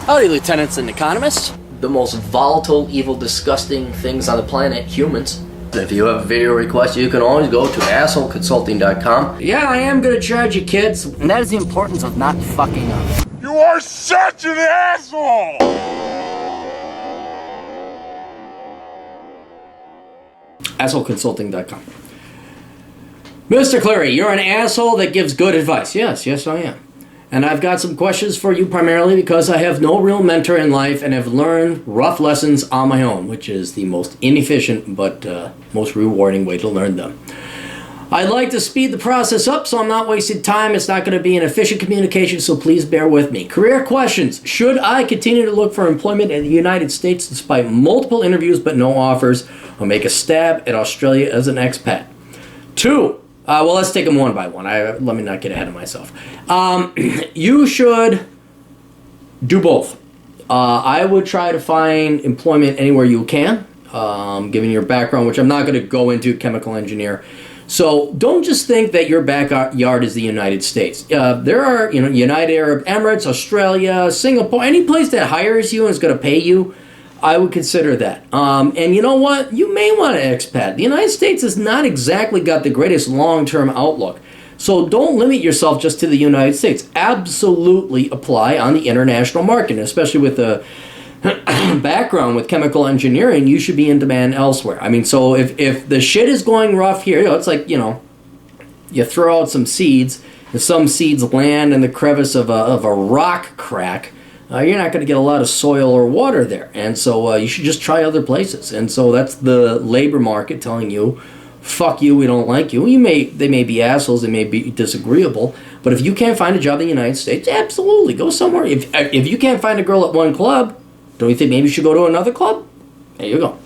Howdy, lieutenants and economists. The most volatile, evil, disgusting things on the planet, humans. If you have a video request, you can always go to assholeconsulting.com. Yeah, I am gonna charge you, kids. And that is the importance of not fucking up. You are such an asshole! Assholeconsulting.com. Mr. Cleary, you're an asshole that gives good advice. Yes, I am. And I've got some questions for you primarily because I have no real mentor in life and have learned rough lessons on my own, which is the most inefficient but most rewarding way to learn them. I'd like to speed the process up so I'm not wasting time. It's not going to be an efficient communication, so please bear with me. Career questions. Should I continue to look for employment in the United States despite multiple interviews but no offers, or make a stab at Australia as an expat? 2. Well, let's take them one by one. Let me not get ahead of myself. You should do both. I would try to find employment anywhere you can, given your background, which I'm not going to go into, chemical engineer. So don't just think that your backyard is the United States. There are, United Arab Emirates, Australia, Singapore, any place that hires you and is going to pay you, I would consider that. And you know what? You may want to expat. The United States has not exactly got the greatest long-term outlook. So don't limit yourself just to the United States. Absolutely apply on the international market, especially with the background with chemical engineering. You should be in demand elsewhere. I mean, so if the shit is going rough here, it's like, you throw out some seeds, and some seeds land in the crevice of a rock crack. You're not going to get a lot of soil or water there. And so you should just try other places. And so that's the labor market telling you, fuck you, we don't like you. They may be assholes, they may be disagreeable, but if you can't find a job in the United States, absolutely, go somewhere. If you can't find a girl at one club, don't you think maybe you should go to another club? There you go.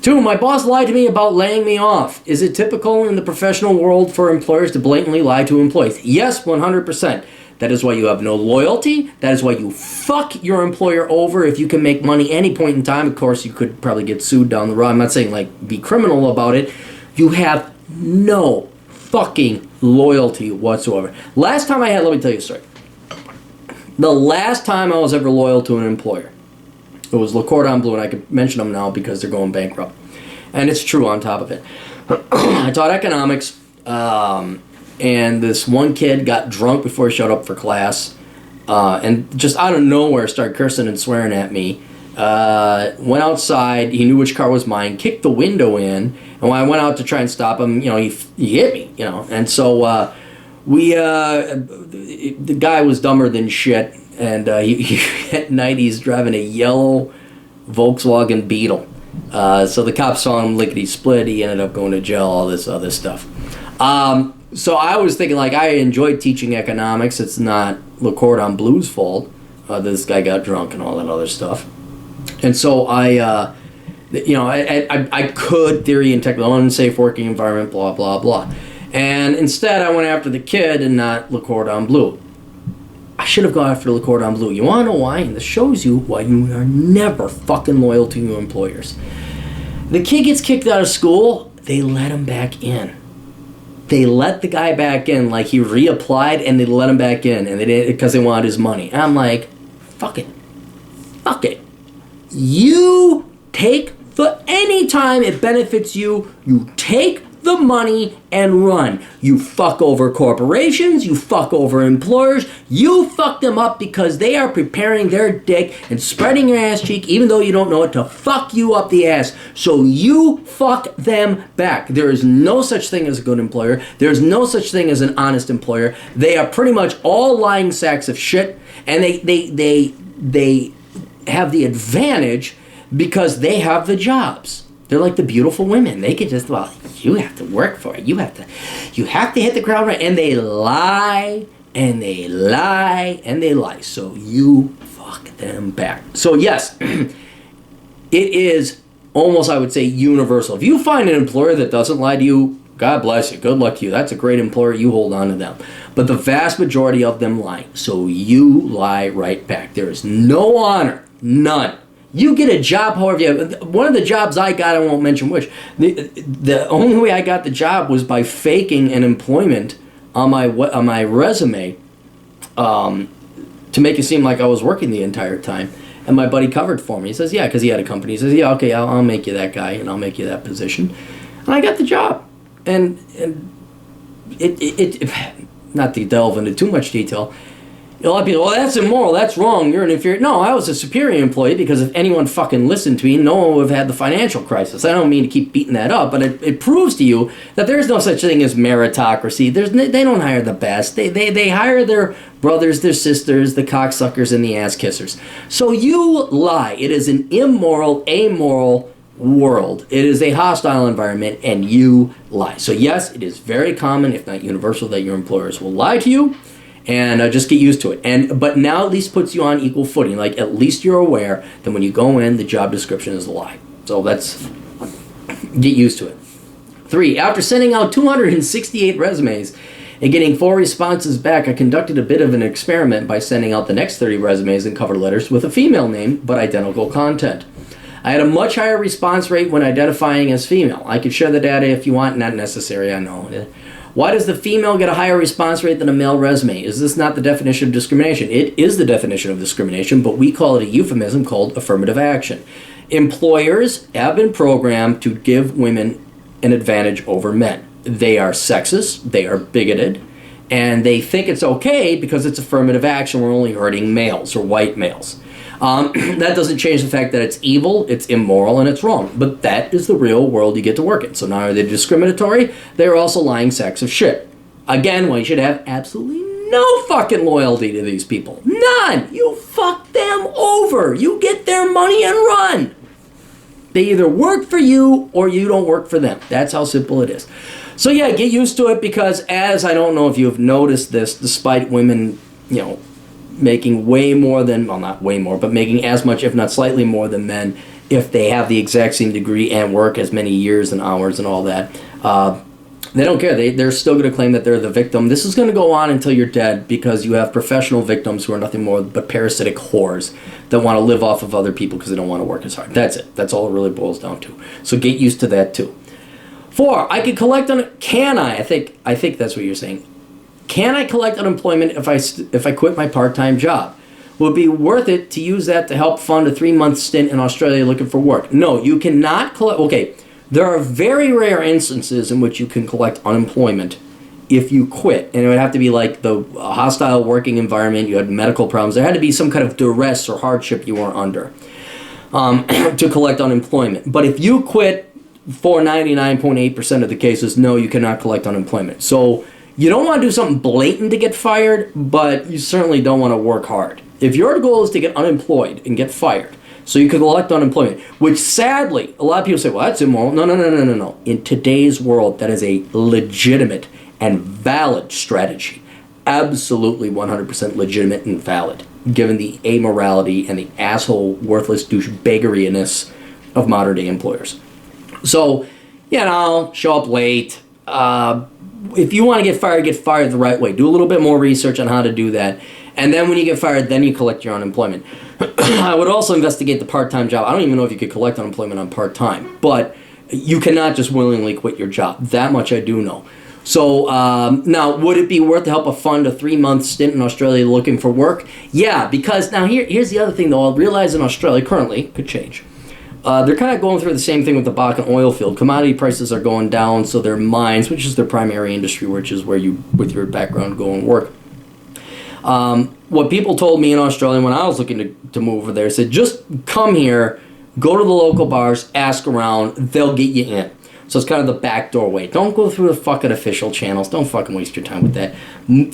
2, my boss lied to me about laying me off. Is it typical in the professional world for employers to blatantly lie to employees? Yes, 100%. That is why you have no loyalty. That is why you fuck your employer over if you can make money any point in time. Of course, you could probably get sued down the road. I'm not saying, be criminal about it. You have no fucking loyalty whatsoever. Let me tell you a story. The last time I was ever loyal to an employer, it was Le Cordon Bleu, and I can mention them now because they're going bankrupt. And it's true on top of it. I taught economics, and this one kid got drunk before he showed up for class, and just out of nowhere started cursing and swearing at me. Went outside, he knew which car was mine, kicked the window in, and when I went out to try and stop him, he hit me, and so the guy was dumber than shit, and at night he's driving a yellow Volkswagen Beetle. So the cops saw him lickety-split, he ended up going to jail, all this other stuff. So I was thinking, I enjoyed teaching economics. It's not Le Cordon Bleu's fault. This guy got drunk and all that other stuff. And so I could theory and technical, unsafe working environment, blah, blah, blah. And instead I went after the kid and not Le Cordon Bleu. I should have gone after Le Cordon Bleu. You want to know why? And this shows you why you are never fucking loyal to your employers. The kid gets kicked out of school, they let him back in. They let the guy back in, he reapplied, and they let him back in, and they did it because they wanted his money. And I'm like, fuck it. You take any time it benefits you, you take the money and run. You fuck over corporations, you fuck over employers, you fuck them up because they are preparing their dick and spreading your ass cheek, even though you don't know it, to fuck you up the ass. So you fuck them back. There is no such thing as a good employer. There is no such thing as an honest employer. They are pretty much all lying sacks of shit, and they have the advantage because they have the jobs. They're like the beautiful women. They could just, you have to work for it. You have to hit the ground right. And they lie, and they lie, and they lie. So you fuck them back. So yes, it is almost, I would say, universal. If you find an employer that doesn't lie to you, God bless you. Good luck to you. That's a great employer. You hold on to them. But the vast majority of them lie. So you lie right back. There is no honor. None. You get a job, however, one of the jobs I got, I won't mention which, the only way I got the job was by faking an employment on my resume to make it seem like I was working the entire time. And my buddy covered for me. He says, yeah, because he had a company. He says, yeah, okay, I'll make you that guy, and I'll make you that position. And I got the job. And it not to delve into too much detail, a lot of people, well, that's immoral, that's wrong, you're an inferior. No, I was a superior employee, because if anyone fucking listened to me, no one would have had the financial crisis. I don't mean to keep beating that up, but it proves to you that there's no such thing as meritocracy. They don't hire the best. They hire their brothers, their sisters, the cocksuckers, and the ass kissers. So you lie. It is an immoral, amoral world. It is a hostile environment, and you lie. So yes, it is very common, if not universal, that your employers will lie to you. And just get used to it. But now at least puts you on equal footing. Like, at least you're aware that when you go in, the job description is a lie. So get used to it. 3, after sending out 268 resumes and getting 4 responses back, I conducted a bit of an experiment by sending out the next 30 resumes and cover letters with a female name, but identical content. I had a much higher response rate when identifying as female. I could share the data if you want. Not necessary, I know. Why does the female get a higher response rate than a male resume? Is this not the definition of discrimination? It is the definition of discrimination, but we call it a euphemism called affirmative action. Employers have been programmed to give women an advantage over men. They are sexist, they are bigoted, and they think it's okay because it's affirmative action. We're only hurting males or white males. That doesn't change the fact that it's evil, it's immoral, and it's wrong. But that is the real world you get to work in. So not only are they discriminatory, they're also lying sacks of shit. Again, well, you should have absolutely no fucking loyalty to these people. None! You fuck them over. You get their money and run. They either work for you or you don't work for them. That's how simple it is. So yeah, get used to it, because as I don't know if you've noticed this, despite women, making way more than, well, not way more, but making as much, if not slightly more than men, if they have the exact same degree and work as many years and hours and all that. They don't care. They're still going to claim that they're the victim. This is going to go on until you're dead, because you have professional victims who are nothing more but parasitic whores that want to live off of other people because they don't want to work as hard. That's it. That's all it really boils down to. So get used to that too. 4, I could collect on it. Can I? I think that's what you're saying. Can I collect unemployment if I quit my part-time job? Will it be worth it to use that to help fund a 3-month stint in Australia looking for work? No, you cannot collect. Okay, there are very rare instances in which you can collect unemployment if you quit. And it would have to be like the hostile working environment, you had medical problems. There had to be some kind of duress or hardship you were under to collect unemployment. But if you quit, for 99.8% of the cases, no, you cannot collect unemployment. So you don't want to do something blatant to get fired, but you certainly don't want to work hard. If your goal is to get unemployed and get fired, so you can collect unemployment, which sadly, a lot of people say, well, that's immoral. No. In today's world, that is a legitimate and valid strategy. Absolutely 100% legitimate and valid, given the amorality and the asshole, worthless douchebaggeryness of modern day employers. So, show up late. If you want to get fired the right way. Do a little bit more research on how to do that. And then when you get fired, then you collect your unemployment. I would also investigate the part-time job. I don't even know if you could collect unemployment on part-time. But you cannot just willingly quit your job. That much I do know. So, now, would it be worth to help fund a 3-month stint in Australia looking for work? Yeah, because now here's the other thing, though. I realize in Australia, currently, could change. They're kind of going through the same thing with the Bakken oil field. Commodity prices are going down, so their mines, which is their primary industry, which is where you, with your background, go and work. What people told me in Australia when I was looking to move over there, said, just come here, go to the local bars, ask around, they'll get you in. So it's kind of the backdoor way. Don't go through the fucking official channels. Don't fucking waste your time with that.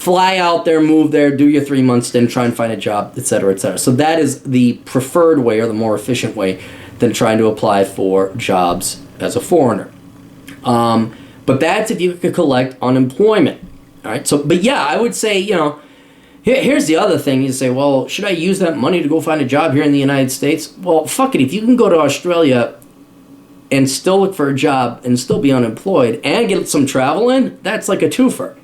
Fly out there, move there, do your 3 months, then try and find a job, etc., etc. So that is the preferred way, or the more efficient way, than trying to apply for jobs as a foreigner. But that's if you could collect unemployment. All right. So, but yeah, I would say, here's the other thing. You say, well, should I use that money to go find a job here in the United States? Well, fuck it. If you can go to Australia and still look for a job and still be unemployed and get some travel in, that's like a twofer.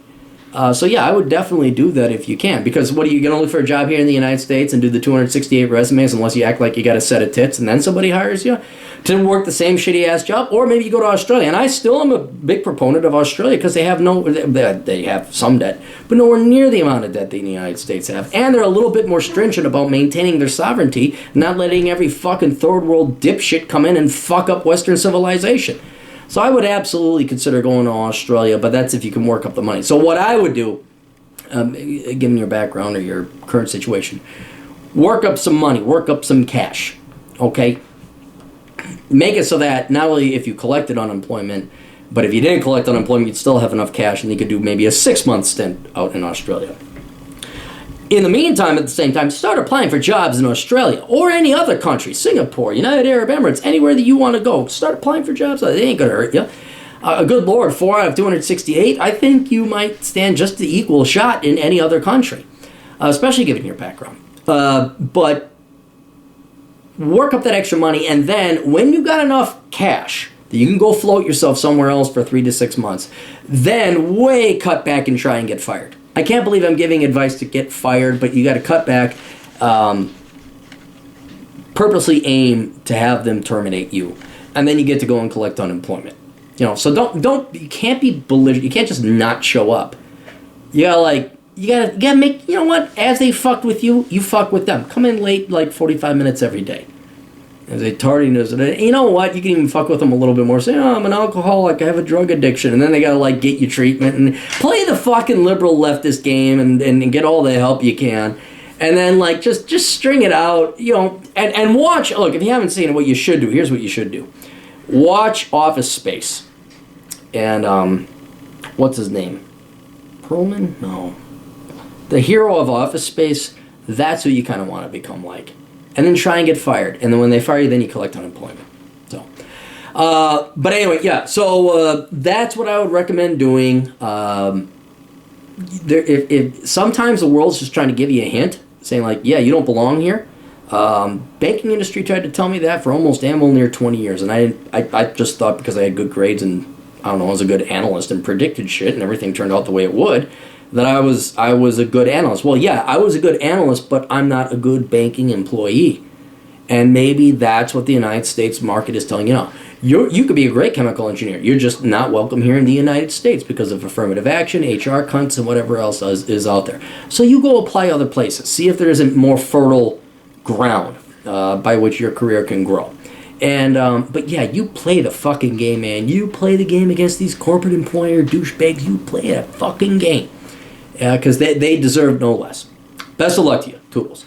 So yeah, I would definitely do that if you can. Because what are you going to look for a job here in the United States and do the 268 resumes unless you act like you got a set of tits and then somebody hires you to work the same shitty ass job? Or maybe you go to Australia. And I still am a big proponent of Australia because they have some debt, but nowhere near the amount of debt the United States have. And they're a little bit more stringent about maintaining their sovereignty, not letting every fucking third world dipshit come in and fuck up Western civilization. So I would absolutely consider going to Australia, but that's if you can work up the money. So what I would do, given your background or your current situation, work up some money, work up some cash, okay? Make it so that not only if you collected unemployment, but if you didn't collect unemployment, you'd still have enough cash and you could do maybe a 6-month stint out in Australia. In the meantime, at the same time, start applying for jobs in Australia or any other country, Singapore, United Arab Emirates, anywhere that you want to go. Start applying for jobs. They ain't going to hurt you. A good Lord, 4 out of 268, I think you might stand just the equal shot in any other country, especially given your background. But work up that extra money, and then when you got enough cash that you can go float yourself somewhere else for 3 to 6 months, then way cut back and try and get fired. I can't believe I'm giving advice to get fired, but you got to cut back, purposely aim to have them terminate you, and then you get to go and collect unemployment. So you can't be belligerent. You can't just not show up. You gotta make, as they fucked with you, you fuck with them. Come in late, like 45 minutes every day. As a tardiness, you know what? You can even fuck with them a little bit more. Say, I'm an alcoholic, I have a drug addiction, and then they gotta get you treatment and play the fucking liberal leftist game and get all the help you can, and then just string it out, and watch. Look, if you haven't seen it, what you should do. Here's what you should do: watch Office Space, and what's his name? Perlman? No, the hero of Office Space. That's who you kind of want to become like. And then try and get fired. And then when they fire you, then you collect unemployment. So, but anyway, yeah. So that's what I would recommend doing. If sometimes the world's just trying to give you a hint, saying yeah, you don't belong here. Banking industry tried to tell me that for almost damn near 20 years, and I just thought because I had good grades and I don't know, I was a good analyst and predicted shit, and everything turned out the way it would, that I was a good analyst. Well, yeah, I was a good analyst, but I'm not a good banking employee. And maybe that's what the United States market is telling you. You could be a great chemical engineer. You're just not welcome here in the United States because of affirmative action, HR cunts, and whatever else is out there. So you go apply other places. See if there isn't more fertile ground by which your career can grow. And but yeah, you play the fucking game, man. You play the game against these corporate employer douchebags. You play that fucking game. Because they deserve no less. Best of luck to you. Toodles.